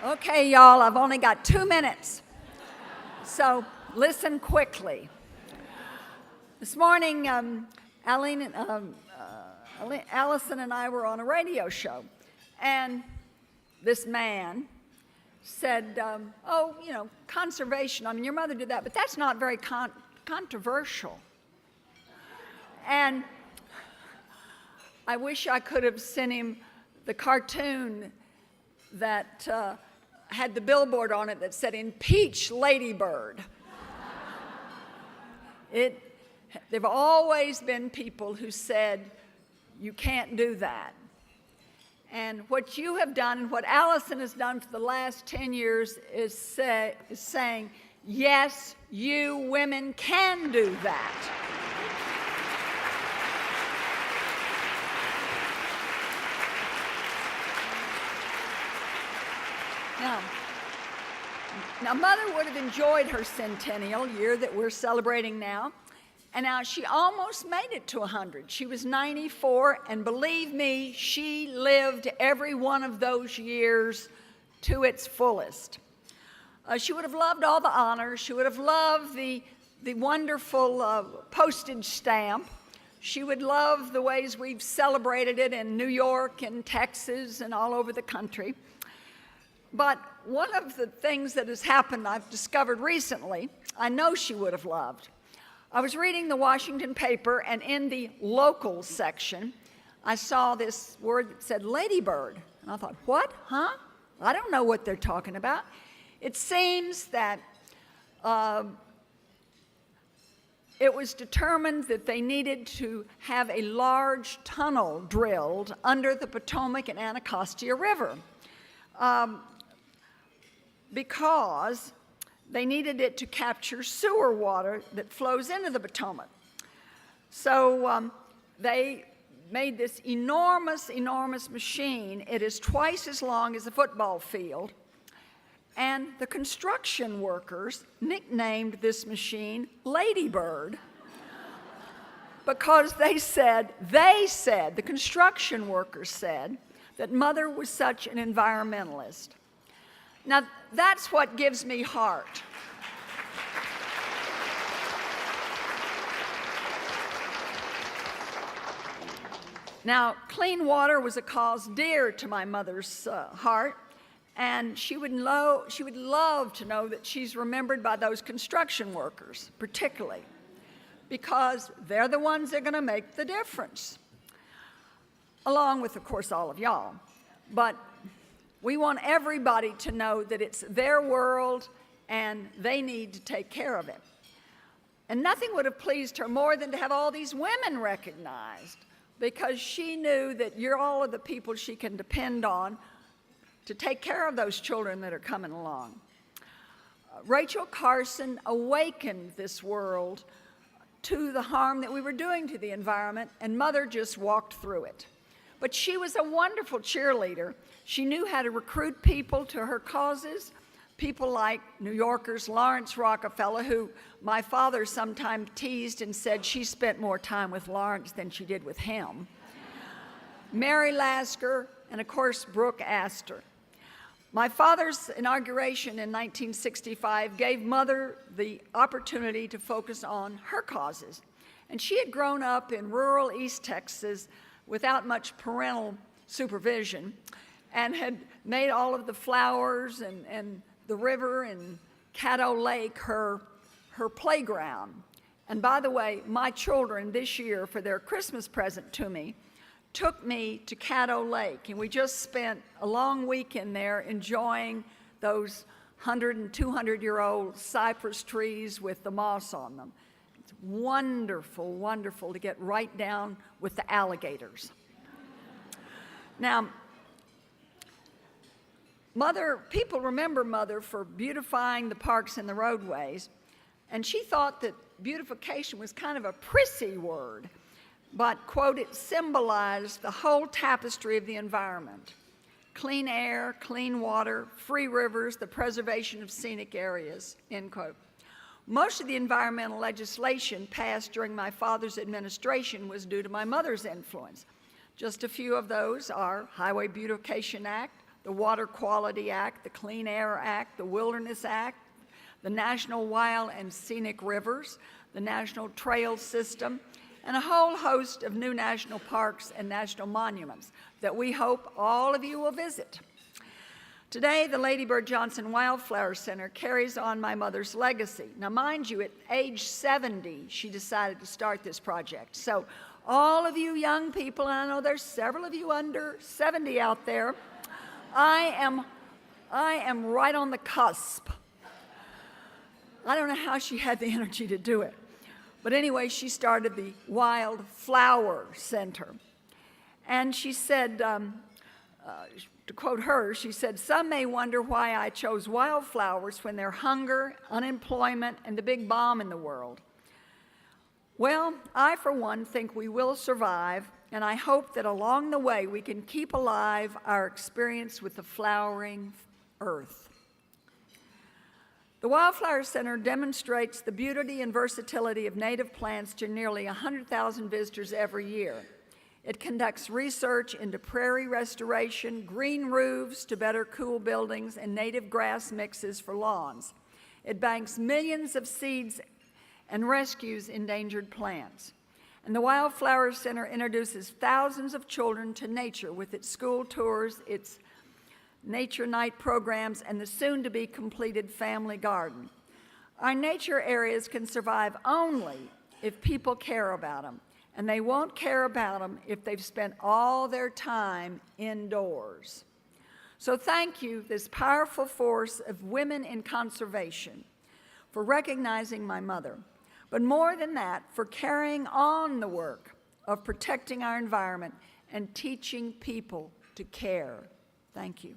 Okay, y'all, I've only got 2 minutes, so listen quickly. This morning, Allison and I were on a radio show, and this man said, conservation, your mother did that, but that's not very controversial. And I wish I could have sent him the cartoon that had the billboard on it that said, "Impeach Lady Bird." There've always been people who said, you can't do that. And what you have done, what Allison has done for the last 10 years is saying, yes, you women can do that. Now, Mother would have enjoyed her centennial year that we're celebrating now, and now she almost made it to 100. She was 94, and believe me, she lived every one of those years to its fullest. She would have loved all the honors. She would have loved the wonderful postage stamp. She would love the ways we've celebrated it in New York and Texas and all over the country. But one of the things that has happened, I've discovered recently, I know she would have loved. I was reading the Washington paper, and in the local section, I saw this word that said ladybird. And I thought, what? Huh? I don't know what they're talking about. It seems that it was determined that they needed to have a large tunnel drilled under the Potomac and Anacostia River. Because they needed it to capture sewer water that flows into the Potomac. So they made this enormous, enormous machine. It is twice as long as a football field. And the construction workers nicknamed this machine Lady Bird because the construction workers said that Mother was such an environmentalist. Now, that's what gives me heart. Now, clean water was a cause dear to my mother's heart, and she would love to know that she's remembered by those construction workers, particularly, because they're the ones that are going to make the difference, along with, of course, all of y'all. But we want everybody to know that it's their world and they need to take care of it. And nothing would have pleased her more than to have all these women recognized, because she knew that you're all of the people she can depend on to take care of those children that are coming along. Rachel Carson awakened this world to the harm that we were doing to the environment, and Mother just walked through it. But she was a wonderful cheerleader. She knew how to recruit people to her causes, people like New Yorkers, Lawrence Rockefeller, who my father sometimes teased and said she spent more time with Lawrence than she did with him, Mary Lasker, and of course, Brooke Astor. My father's inauguration in 1965 gave Mother the opportunity to focus on her causes. And she had grown up in rural East Texas without much parental supervision, and had made all of the flowers and the river and Caddo Lake her playground. And by the way, my children this year, for their Christmas present to me, took me to Caddo Lake, and we just spent a long weekend there enjoying those 100 and 200-year-old cypress trees with the moss on them. It's wonderful, wonderful to get right down with the alligators. Now, people remember Mother for beautifying the parks and the roadways, and she thought that beautification was kind of a prissy word, but, quote, it symbolized the whole tapestry of the environment: clean air, clean water, free rivers, the preservation of scenic areas, end quote. Most of the environmental legislation passed during my father's administration was due to my mother's influence. Just a few of those are Highway Beautification Act, the Water Quality Act, the Clean Air Act, the Wilderness Act, the National Wild and Scenic Rivers, the National Trail System, and a whole host of new national parks and national monuments that we hope all of you will visit. Today, the Lynda Bird Johnson Wildflower Center carries on my mother's legacy. Now, mind you, at age 70, she decided to start this project. So all of you young people, and I know there's several of you under 70 out there, I am right on the cusp. I don't know how she had the energy to do it. But anyway, she started the Wildflower Center. And she said, to quote her, she said, "Some may wonder why I chose wildflowers when there's hunger, unemployment, and the big bomb in the world. Well, I, for one, think we will survive, and I hope that along the way we can keep alive our experience with the flowering earth." The Wildflower Center demonstrates the beauty and versatility of native plants to nearly 100,000 visitors every year. It conducts research into prairie restoration, green roofs to better cool buildings, and native grass mixes for lawns. It banks millions of seeds and rescues endangered plants. And the Wildflower Center introduces thousands of children to nature with its school tours, its nature night programs, and the soon-to-be completed family garden. Our nature areas can survive only if people care about them, and they won't care about them if they've spent all their time indoors. So thank you, this powerful force of women in conservation, for recognizing my mother, but more than that, for carrying on the work of protecting our environment and teaching people to care. Thank you.